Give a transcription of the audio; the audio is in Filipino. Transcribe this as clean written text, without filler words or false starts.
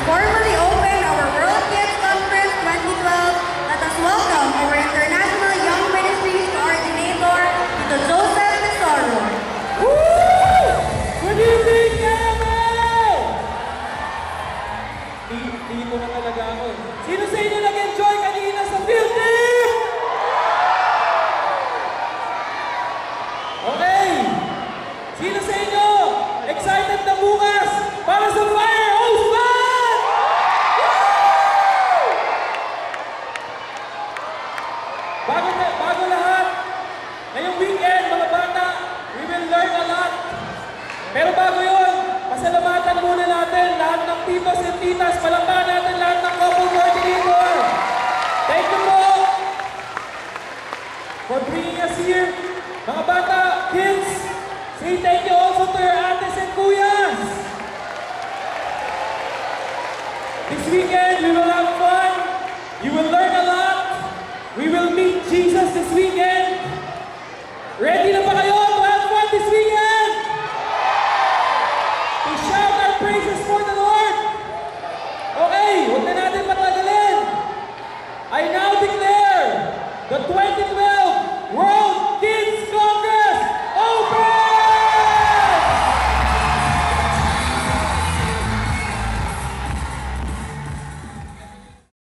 formally open our World Kids Conference 2012, let us welcome our International Young Ministries Coordinator, Tito Joseph Tesoro. Woo! Good evening, Kevin! Dito na talaga ako. Sino sa inyo nag-enjoy kanina sa field trip? Okay! Sino sa inyo excited na bukas para sa Fire Hose Band? Woo! Bago lahat, ngayong weekend, mga bata, we will learn a lot. Pero bago yun, pasalamatan muna natin lahat ng titos and titas, palakpakan natin lahat ng couple coordinator. Thank you po for bringing us here. Mga bata, kids, say thank you also to your aunties and kuyas. This weekend, we will have fun. You will learn a lot. We will meet Jesus this weekend. Ready na ba kayo to have fun this weekend? To shout our praises for the Lord. Okay, huwag na natin patagalin. I now declare the 2012